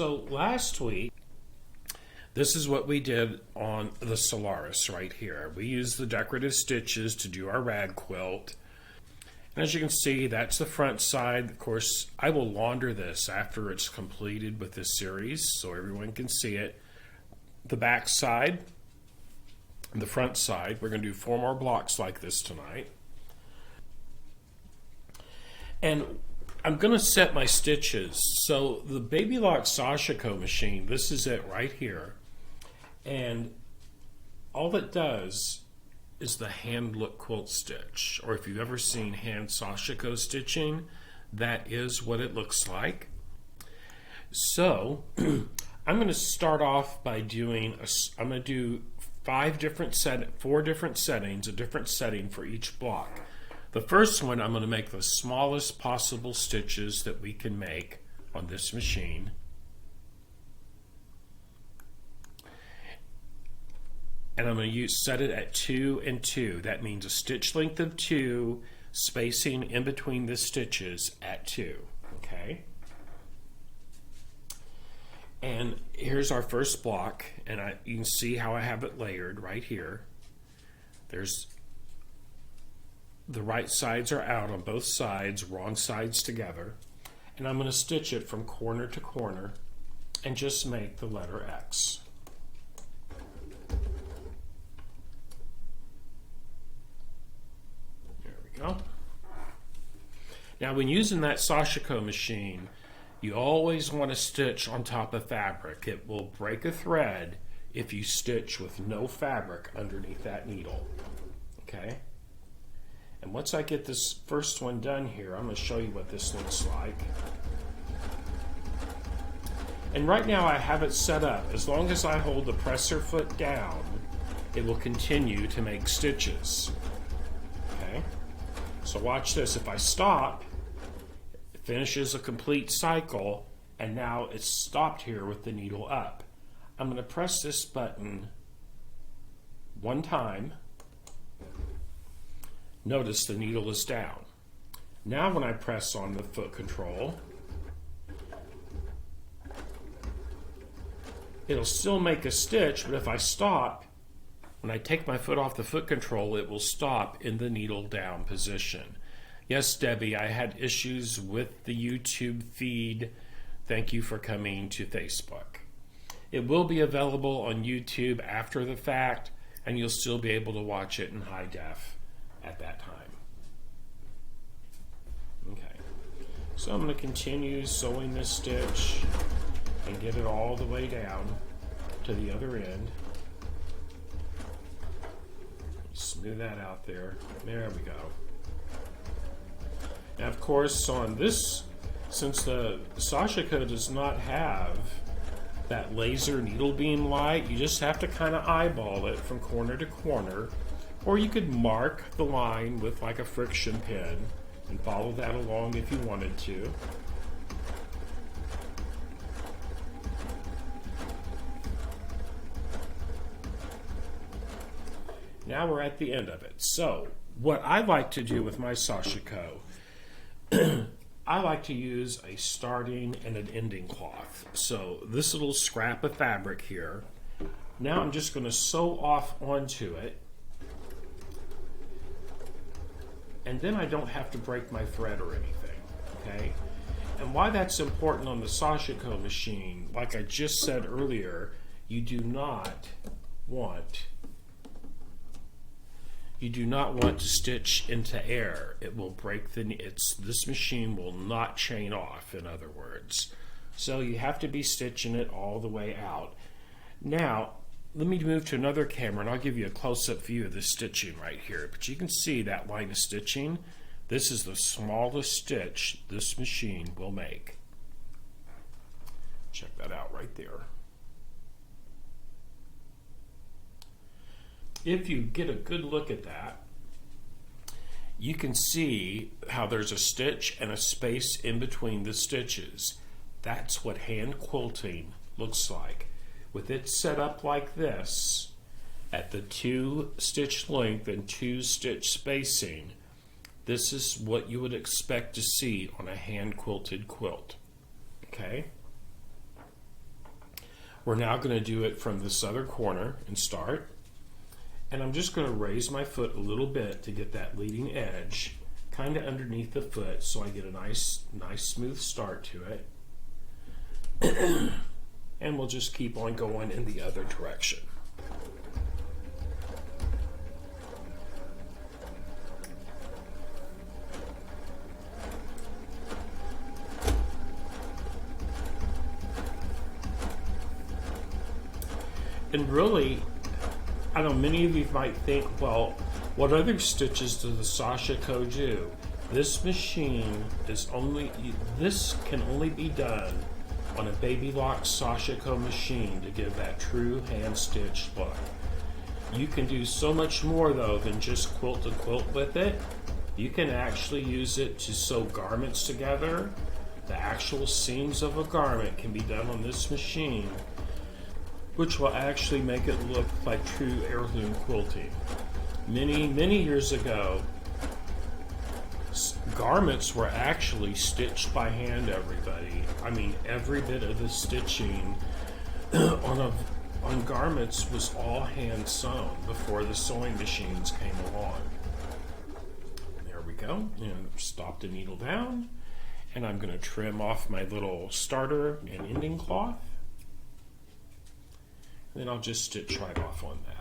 So last week, this is what we did on the Solaris right here. We used the decorative stitches to do our rag quilt. And as you can see, that's the front side. Of course, I will launder this after it's completed with this series so everyone can see it. The back side, the front side, we're going to do 4 more blocks like this tonight. And I'm going to set my stitches. So the Baby Lock Sashiko machine, this is it right here. And all it does is the hand look quilt stitch. Or if you've ever seen hand Sashiko stitching, that is what it looks like. So I'm going to start off by doing, I'm going to do 4 different settings, a different setting for each block. The first one, I'm going to make the smallest possible stitches that we can make on this machine. And I'm going to set it at 2 and 2. That means a stitch length of 2, spacing in between the stitches at 2. Okay? And here's our first block, and you can see how I have it layered right here. There's the right sides are out on both sides, wrong sides together. And I'm going to stitch it from corner to corner and just make the letter X. There we go. Now when using that Sashiko machine, you always want to stitch on top of fabric. It will break a thread if you stitch with no fabric underneath that needle. Okay? And once I get this first one done here, I'm going to show you what this looks like. And right now I have it set up. As long as I hold the presser foot down, it will continue to make stitches. Okay? So watch this. If I stop, it finishes a complete cycle, and now it's stopped here with the needle up. I'm going to press this button one time. Notice the needle is down. Now when I press on the foot control, it'll still make a stitch, but if I stop, when I take my foot off the foot control, it will stop in the needle down position. Yes, Debbie, I had issues with the YouTube feed. Thank you for coming to Facebook. It will be available on YouTube after the fact, and you'll still be able to watch it in high def at that time. Okay, so I'm going to continue sewing this stitch and get it all the way down to the other end. Smooth that out there. There we go. Now of course on this, since the Sashiko does not have that laser needle beam light, you just have to kind of eyeball it from corner to corner. Or you could mark the line with like a friction pin and follow that along if you wanted to. Now we're at the end of it. So what I like to do with my Sashiko, I like to use a starting and an ending cloth. So this little scrap of fabric here, now I'm just going to sew off onto it. And then I don't have to break my thread or anything, okay? And why that's important on the Sashiko machine, like I just said earlier, you do not want to stitch into air. It will break this machine will not chain off, in other words. So you have to be stitching it all the way out. Now, let me move to another camera and I'll give you a close-up view of the stitching right here. But you can see that line of stitching. This is the smallest stitch this machine will make. Check that out right there. If you get a good look at that, you can see how there's a stitch and a space in between the stitches. That's what hand quilting looks like. With it set up like this, at the 2 stitch length and 2 stitch spacing, this is what you would expect to see on a hand quilted quilt. Okay? We're now going to do it from this other corner and start. And I'm just going to raise my foot a little bit to get that leading edge kind of underneath the foot so I get a nice smooth start to it. And we'll just keep on going in the other direction. And really, I know many of you might think, well, what other stitches does the Sashiko do? This machine is this can only be done on a baby lock Sashiko machine to give that true hand stitched look. You can do so much more though than just quilt to quilt with it. You can actually use it to sew garments together. The actual seams of a garment can be done on this machine, which will actually make it look like true heirloom quilting. Many years ago, garments were actually stitched by hand, everybody. I mean, every bit of the stitching on garments was all hand sewn before the sewing machines came along. There we go. And stop the needle down. And I'm going to trim off my little starter and ending cloth. Then I'll just stitch right off on that.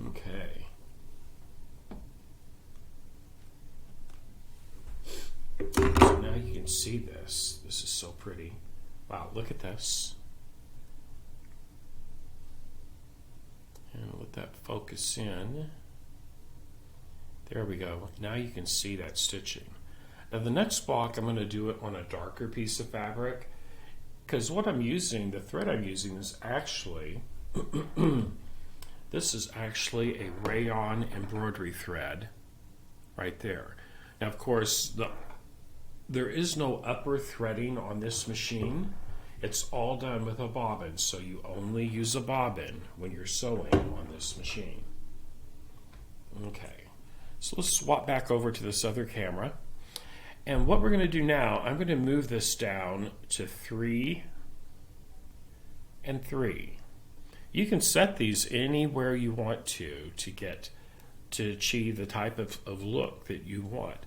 Okay. So now you can see this. This is so pretty. Wow, look at this. And let that focus in. There we go. Now you can see that stitching. Now the next block, I'm going to do it on a darker piece of fabric, because what I'm using, the thread I'm using is actually, this is actually a rayon embroidery thread right there. Now of course, there is no upper threading on this machine. It's all done with a bobbin, so you only use a bobbin when you're sewing on this machine. Okay, so let's swap back over to this other camera. And what we're going to do now, I'm going to move this down to 3 and 3. You can set these anywhere you want to achieve the type of look that you want.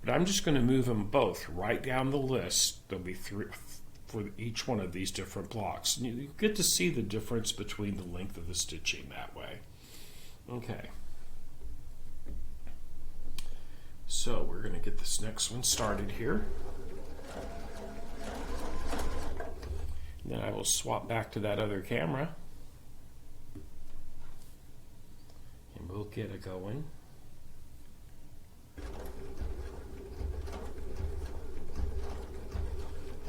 But I'm just going to move them both right down the list. There'll be 3 for each one of these different blocks. And you get to see the difference between the length of the stitching that way. Okay. So we're going to get this next one started here. And then I will swap back to that other camera. And we'll get it going.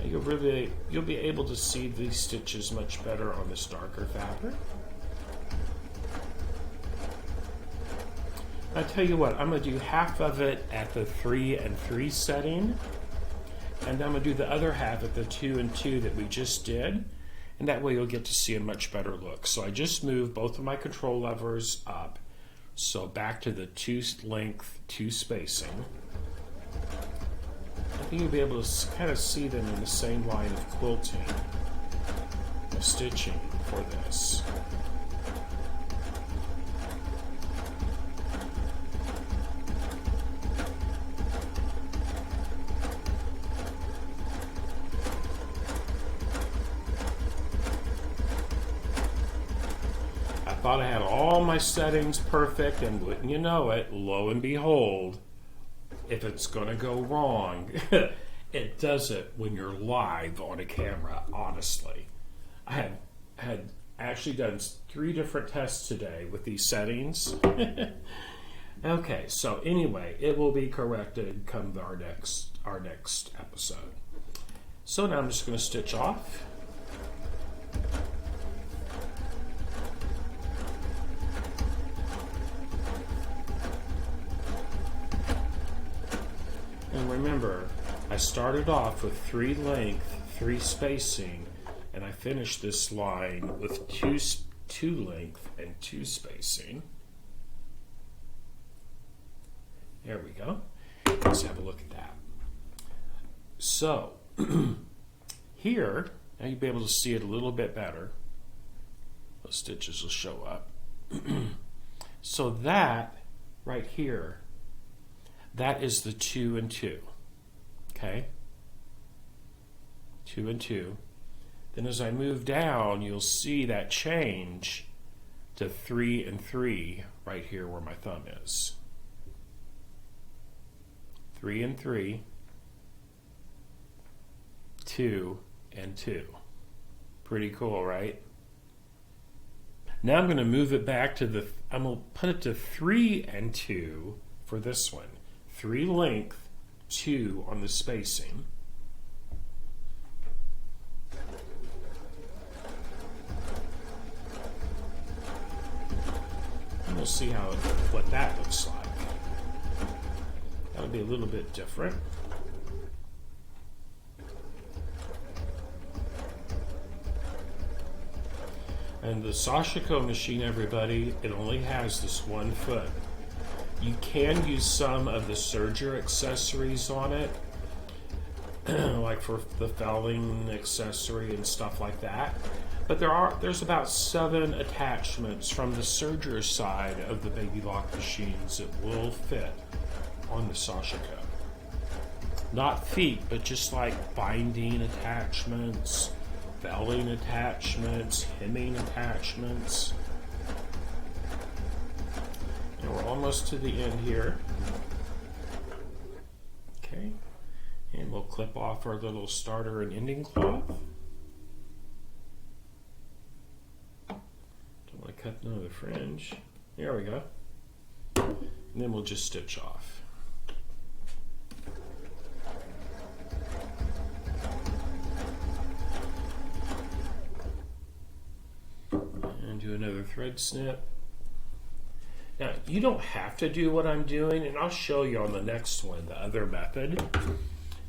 You'll be able to see these stitches much better on this darker fabric. I tell you what, I'm going to do half of it at the 3 and 3 setting, and then I'm going to do the other half at the 2 and 2 that we just did, and that way you'll get to see a much better look. So I just moved both of my control levers up, so back to the 2 length, 2 spacing. I think you'll be able to kind of see them in the same line of quilting, of stitching for this. I thought I had all my settings perfect, and wouldn't you know it, lo and behold, if it's going to go wrong, it does it when you're live on a camera, honestly. I had actually done 3 different tests today with these settings. Okay, so anyway, it will be corrected come our next episode. So now I'm just going to stitch off. And remember, I started off with 3 length, 3 spacing, and I finish this line with 2 length and 2 spacing. There we go. Let's have a look at that. So here, now you'll be able to see it a little bit better. Those stitches will show up. So that right here, that is the 2 and 2. Okay? 2 and 2. Then as I move down, you'll see that change to 3 and 3 right here where my thumb is. 3 and 3, 2 and 2. Pretty cool, right? Now I'm going to move it back to I'm going to put it to 3 and 2 for this one. 3 length, 2 on the spacing. And we'll see what that looks like. That'll be a little bit different. And the Sashiko machine, everybody, it only has this 1 foot. You can use some of the serger accessories on it, like for the felling accessory and stuff like that. But there's about 7 attachments from the serger side of the baby lock machines that will fit on the Sashiko. Not feet, but just like binding attachments, felling attachments, hemming attachments. And we're almost to the end here. Okay, and we'll clip off our little starter and ending cloth. Don't want to cut another fringe. There we go. And then we'll just stitch off. Do another thread snip. Now, you don't have to do what I'm doing, and I'll show you on the next one, the other method.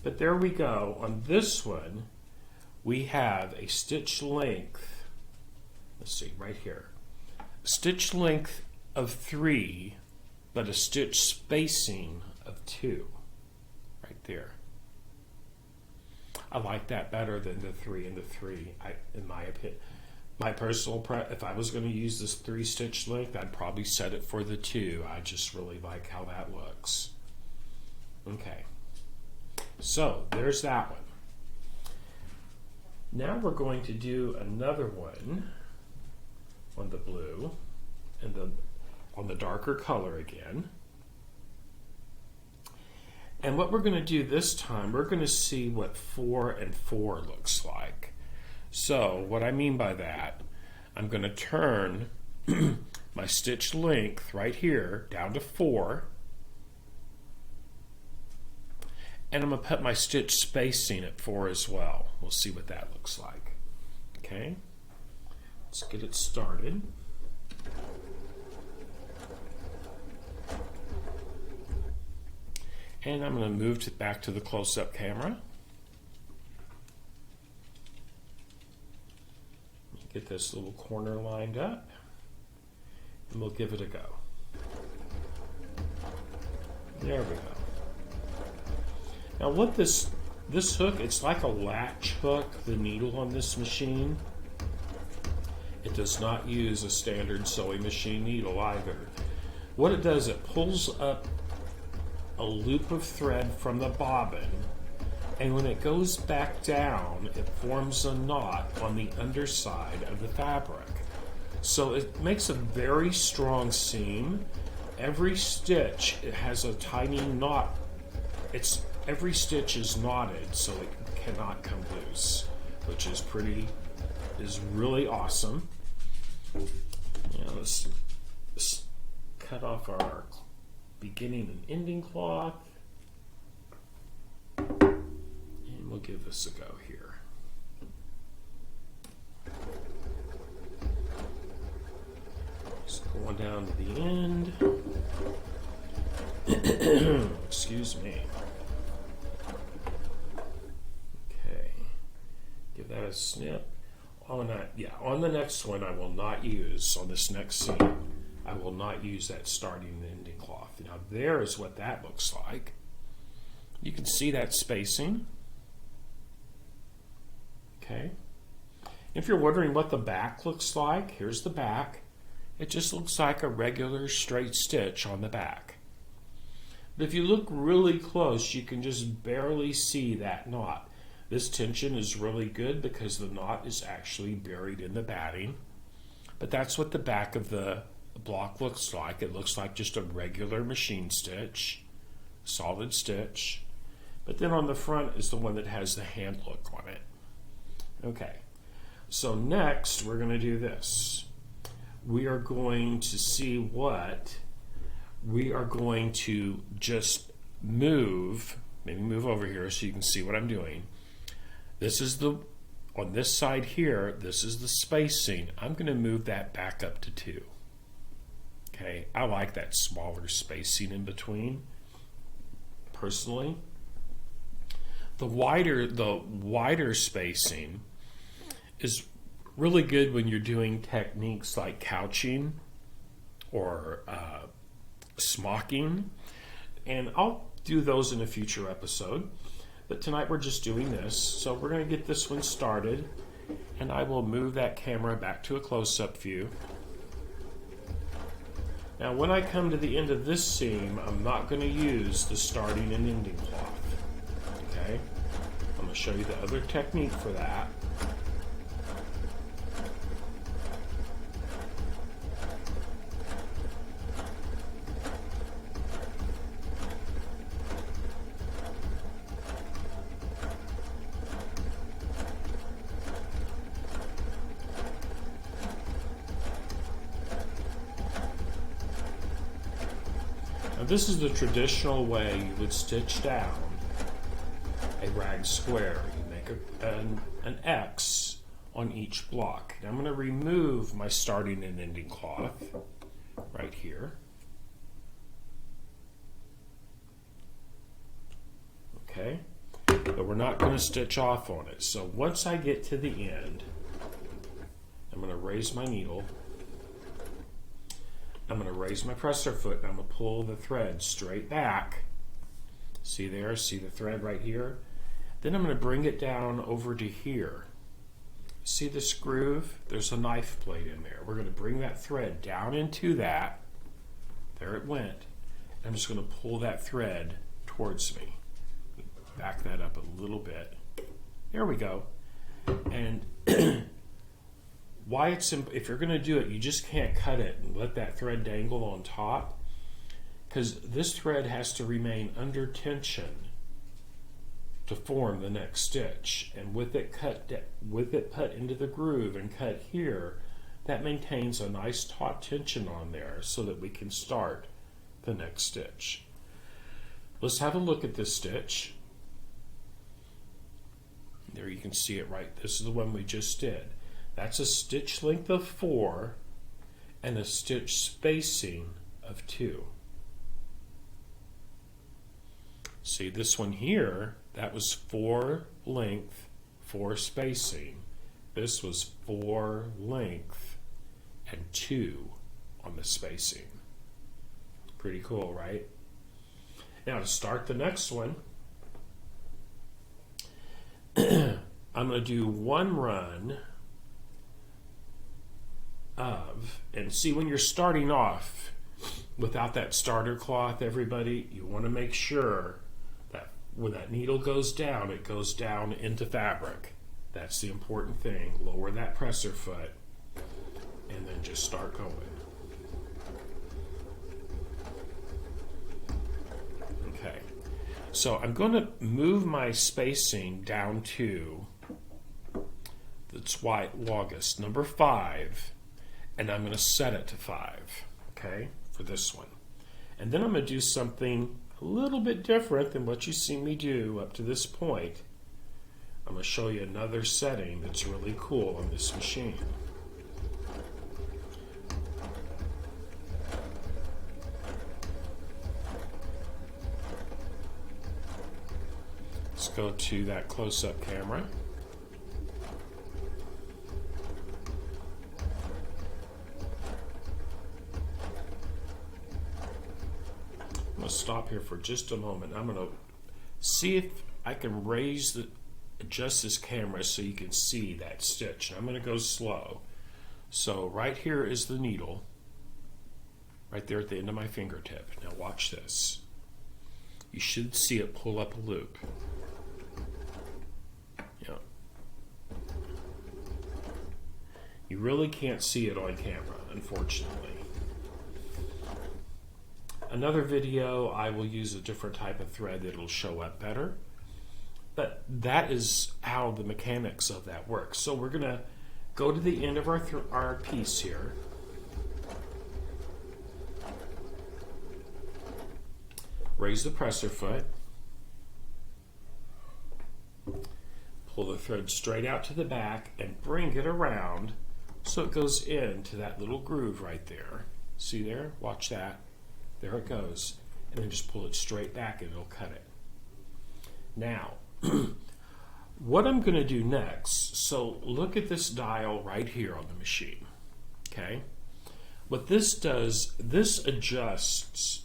But there we go. On this one, we have a stitch length, let's see, right here. Stitch length of 3, but a stitch spacing of 2. Right there. I like that better than the 3 and the 3, in my opinion. My personal if I was going to use this 3 stitch length, I'd probably set it for the 2. I just really like how that looks. Okay, so there's that one. Now we're going to do another one on the blue and on the darker color again. And what we're going to do this time, we're going to see what 4 and 4 looks like. So what I mean by that, I'm going to turn my stitch length right here down to 4, and I'm going to put my stitch spacing at 4 as well. We'll see what that looks like. Okay, let's get it started. And I'm going to move back to the close-up camera. Get this little corner lined up, and we'll give it a go. There we go. Now what this hook, it's like a latch hook, the needle on this machine. It does not use a standard sewing machine needle either. What it does, it pulls up a loop of thread from the bobbin, and when it goes back down, it forms a knot on the underside of the fabric. So it makes a very strong seam. Every stitch, it has a tiny knot. Every stitch is knotted, so it cannot come loose, which is really awesome. Now let's cut off our beginning and ending cloth. We'll give this a go here. Just going down to the end. Excuse me. Okay. snip. On that, yeah, on the next one I will not use, on this next seam, I will not use that starting and ending cloth. Now there is what that looks like. You can see that spacing. Okay. If you're wondering what the back looks like, here's the back. It just looks like a regular straight stitch on the back. But if you look really close, you can just barely see that knot. This tension is really good because the knot is actually buried in the batting. But that's what the back of the block looks like. It looks like just a regular machine stitch, solid stitch. But then on the front is the one that has the hand look on it. Okay, so next we're going to do this. We are going to see what we are going to just move, maybe move over here so you can see what I'm doing. This is the, on this side here, this is the spacing. I'm going to move that back up to 2. Okay, I like that smaller spacing in between, personally. The wider spacing is really good when you're doing techniques like couching or smocking, and I'll do those in a future episode. But tonight we're just doing this, so we're going to get this one started, and I will move that camera back to a close-up view. Now when I come to the end of this seam, I'm not going to use the starting and ending cloth. Okay? I'm going to show you the other technique for that. Now this is the traditional way you would stitch down a rag square. You make an X on each block. Now I'm going to remove my starting and ending cloth right here. Okay, but we're not going to stitch off on it. So once I get to the end, I'm going to raise my needle. I'm going to raise my presser foot and I'm going to pull the thread straight back. See there? See the thread right here? Then I'm going to bring it down over to here. See this groove? There's a knife blade in there. We're going to bring that thread down into that. There it went. I'm just going to pull that thread towards me. Back that up a little bit. There we go. And why it's if you're going to do it, you just can't cut it and let that thread dangle on top, because this thread has to remain under tension to form the next stitch. And with it put into the groove and cut here, that maintains a nice taut tension on there so that we can start the next stitch. Let's have a look at this stitch. There you can see it right. This is the one we just did. That's a stitch length of 4 and a stitch spacing of 2. See this one here, that was 4 length, 4 spacing. This was 4 length and 2 on the spacing. Pretty cool, right? Now to start the next one, I'm going to do one run of, and see when you're starting off without that starter cloth, everybody, you want to make sure that when that needle goes down, it goes down into fabric. That's the important thing. Lower that presser foot and then just start going. Okay, so I'm going to move my spacing down to that's longest, number 5, and I'm going to set it to 5, okay, for this one. And then I'm going to do something a little bit different than what you've seen me do up to this point. I'm going to show you another setting that's really cool on this machine. Let's go to that close-up camera. going to stop here for just a moment. I'm going to see if I can adjust this camera so you can see that stitch. I'm going to go slow. So right here is the needle, right there at the end of my fingertip. Now watch this. You should see it pull up a loop. Yeah. You really can't see it on camera, unfortunately. Another video, I will use a different type of thread that will show up better. But that is how the mechanics of that works. So we're going to go to the end of our piece here. Raise the presser foot. Pull the thread straight out to the back and bring it around so it goes into that little groove right there. See there? Watch that. There it goes. And then just pull it straight back and it'll cut it. Now, what I'm going to do next, so look at this dial right here on the machine. Okay? What this does, this adjusts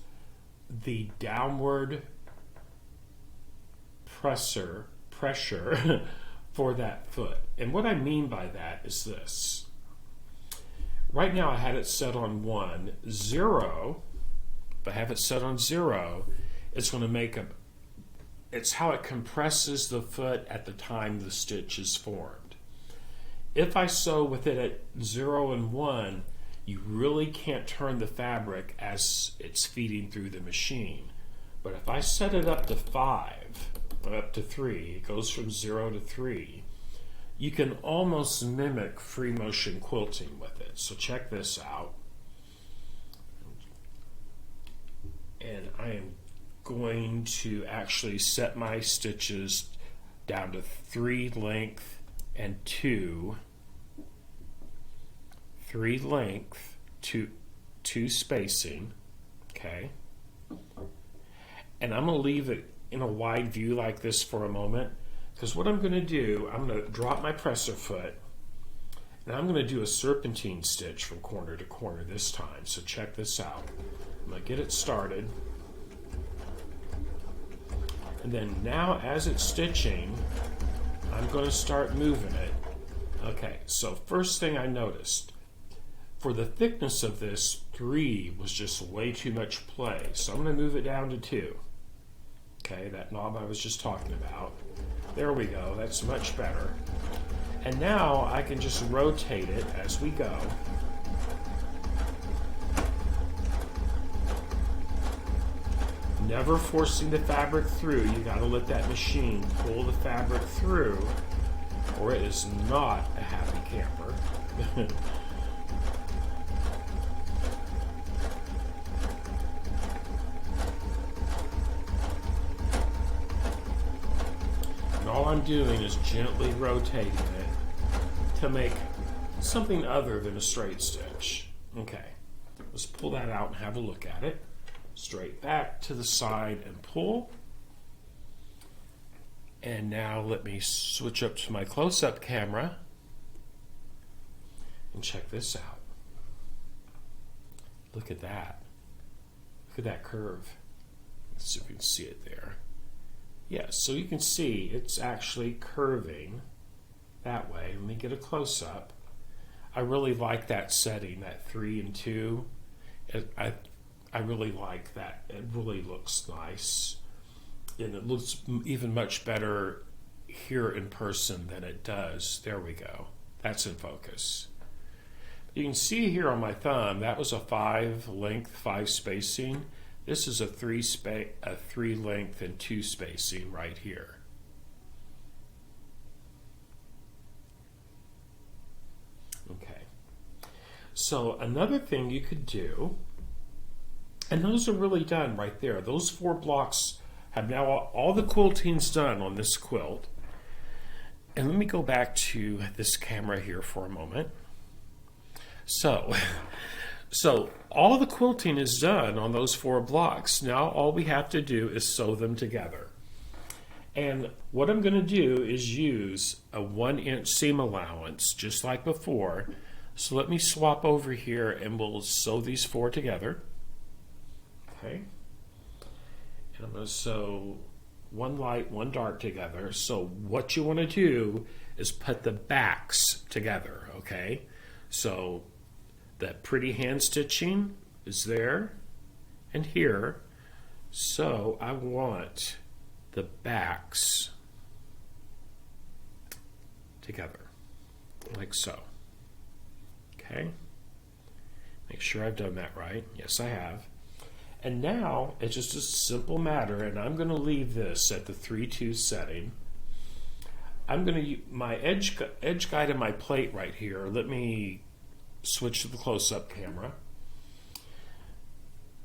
the downward pressure for that foot. And what I mean by that is this. Right now I had it set on 1, 0. If I have it set on 0, it's going to make it's how it compresses the foot at the time the stitch is formed. If I sew with it at 0 and 1, you really can't turn the fabric as it's feeding through the machine. But if I set it up to 5, or up to 3, it goes from 0 to 3, you can almost mimic free motion quilting with it. So check this out. And I am going to actually set my stitches down to 3 length and 2. 3 length, 2 spacing, okay? And I'm going to leave it in a wide view like this for a moment, because what I'm going to do, I'm going to drop my presser foot, and I'm going to do a serpentine stitch from corner to corner this time. So check this out. I'm going to get it started. And then now as it's stitching, I'm going to start moving it. Okay, so first thing I noticed, for the thickness of this, 3 was just way too much play. So I'm going to move it down to 2. Okay, that knob I was just talking about. There we go, that's much better. And now I can just rotate it as we go. Never forcing the fabric through. You got to let that machine pull the fabric through, or it is not a happy camper. And all I'm doing is gently rotating it to make something other than a straight stitch. Okay, let's pull that out and have a look at it. Straight back to the side and pull. And now let me switch up to my close-up camera and check this out. Look at that. Look at that curve. Let's see if we can see it there. Yes, so you can see it's actually curving that way. Let me get a close-up. I really like that setting, that 3 and 2. I really like that. It really looks nice. And it looks even much better here in person than it does. There we go. That's in focus. You can see here on my thumb, that was a 5 length, 5 spacing. This is a 3 length and 2 spacing right here. Okay. So another thing you could do, and those are really done right there. Those 4 blocks have now all the quilting's done on this quilt. And let me go back to this camera here for a moment. So all the quilting is done on those 4 blocks. Now all we have to do is sew them together. And what I'm going to do is use a 1-inch seam allowance, just like before. So let me swap over here and we'll sew these 4 together. Okay. And I'm going to sew one light, one dark together. So what you want to do is put the backs together, okay? So that pretty hand stitching is there and here. So I want the backs together, like so. Okay? Make sure I've done that right. Yes, I have. And now it's just a simple matter, and I'm going to leave this at the 3-2 setting. I'm going to use my edge guide and my plate right here. Let me switch to the close-up camera.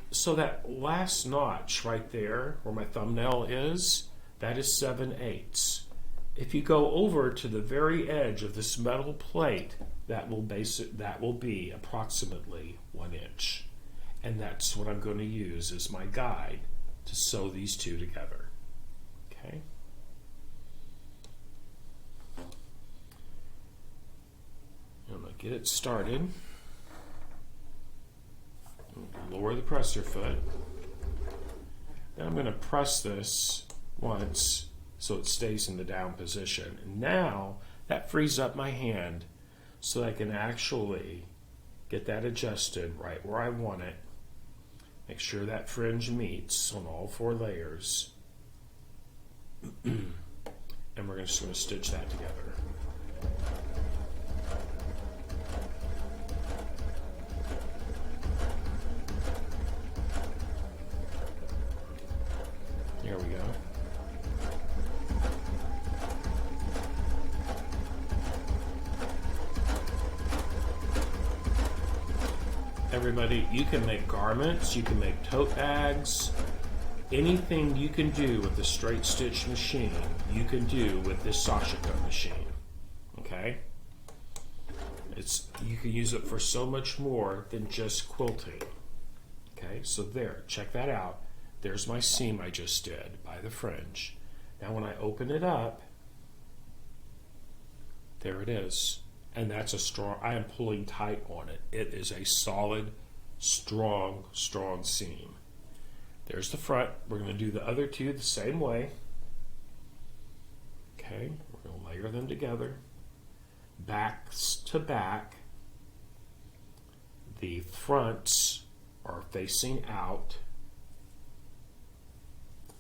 So that last notch right there, where my thumbnail is, that is 7/8. If you go over to the very edge of this metal plate, that will be approximately 1 inch. And that's what I'm going to use as my guide to sew these two together. Okay? I'm going to get it started. Lower the presser foot. Then I'm going to press this once so it stays in the down position. And now that frees up my hand so that I can actually get that adjusted right where I want it. Make sure that fringe meets on all 4 layers. And we're just going to stitch that together. There we go. Everybody, you can make garments, you can make tote bags, anything you can do with the straight stitch machine, you can do with this Sashiko machine. Okay? You can use it for so much more than just quilting. Okay, so there, check that out. There's my seam I just did by the fringe. Now when I open it up, there it is. And that's a strong, I am pulling tight on it. It is a solid, strong seam. There's the front. We're going to do the other two the same way. Okay, we're going to layer them together. Backs to back. The fronts are facing out.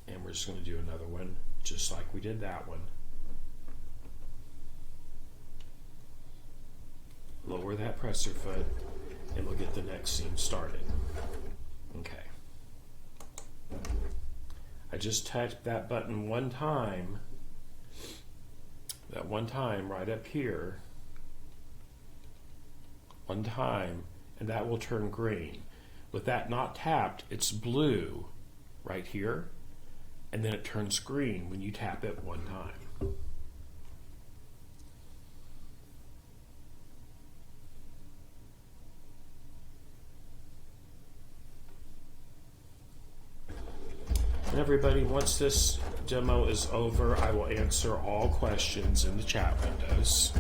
And we're just going to do another one just like we did that one. Lower that presser foot and we'll get the next seam started. Okay. I just tapped that button one time. That one time right up here. One time, and that will turn green. With that not tapped, it's blue right here, and then it turns green when you tap it one time. And everybody, once this demo is over, I will answer all questions in the chat windows.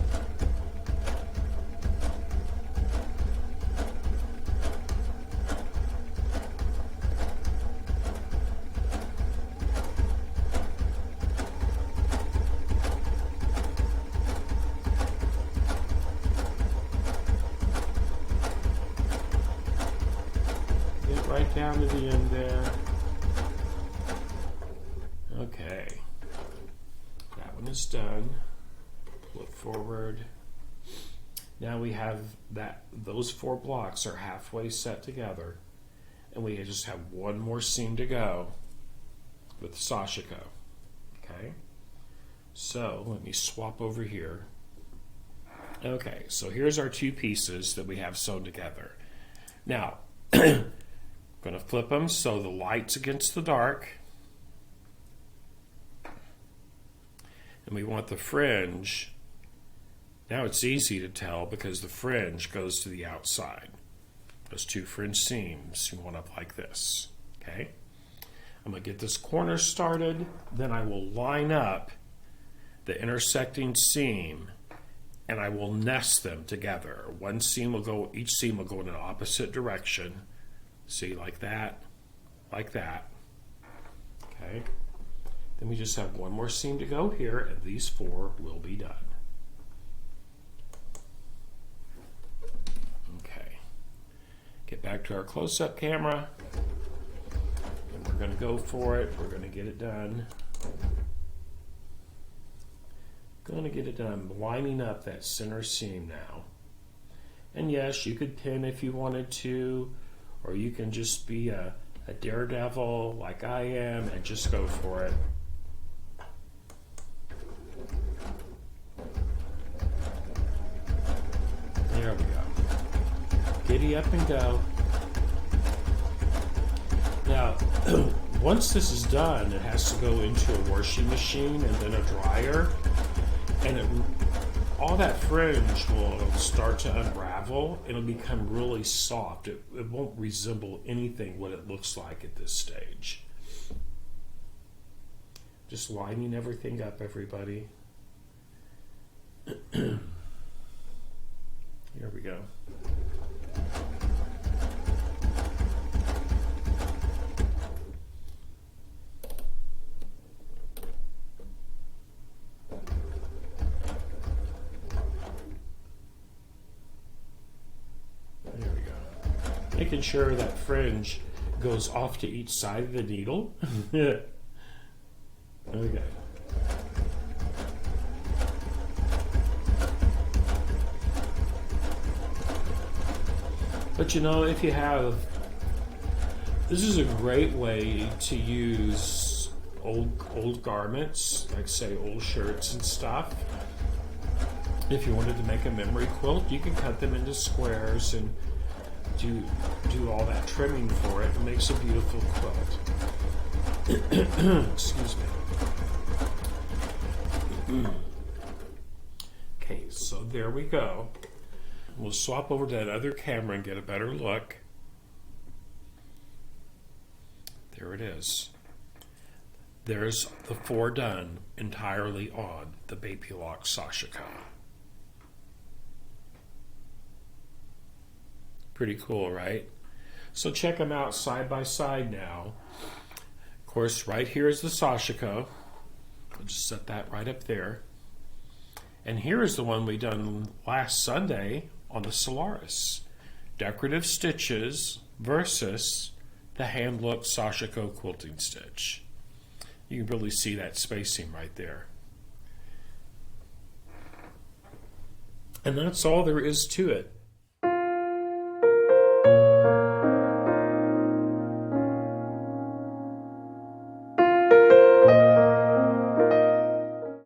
Get right down to the end there. Okay, that one is done. Pull it forward. Now we have those 4 blocks are halfway set together, and we just have one more seam to go with Sashiko. Okay, so let me swap over here. Okay, so here's our 2 pieces that we have sewn together. Now, I'm going to flip them so the light's against the dark. And we want the fringe. Now it's easy to tell because the fringe goes to the outside. Those 2 fringe seams, you want up like this. Okay? I'm going to get this corner started, then I will line up the intersecting seam and I will nest them together. Each seam will go in an opposite direction. See, like that, Okay. Then we just have one more seam to go here, and these 4 will be done. Okay. Get back to our close-up camera. And we're going to go for it. We're going to get it done. Going to get it done. Lining up that center seam now. And yes, you could pin if you wanted to, or you can just be a daredevil like I am and just go for it. There we go. Giddy up and go. Now, once this is done, it has to go into a washing machine and then a dryer. And all that fringe will start to unravel. It'll become really soft. It won't resemble anything what it looks like at this stage. Just lining everything up, everybody. Here we go. Making sure that fringe goes off to each side of the needle. Okay. But you know, if you have, this is a great way to use old garments, like say old shirts and stuff. If you wanted to make a memory quilt, you can cut them into squares and do all that trimming for it. It makes a beautiful quilt. Excuse me. Okay, so there we go. We'll swap over to that other camera and get a better look. There it is. There's the 4 done entirely on the Baby Lock Sashiko. Pretty cool, right? So check them out side by side now. Of course, right here is the Sashiko. I'll just set that right up there. And here is the one we done last Sunday on the Solaris. Decorative stitches versus the hand-look Sashiko quilting stitch. You can really see that spacing right there. And that's all there is to it.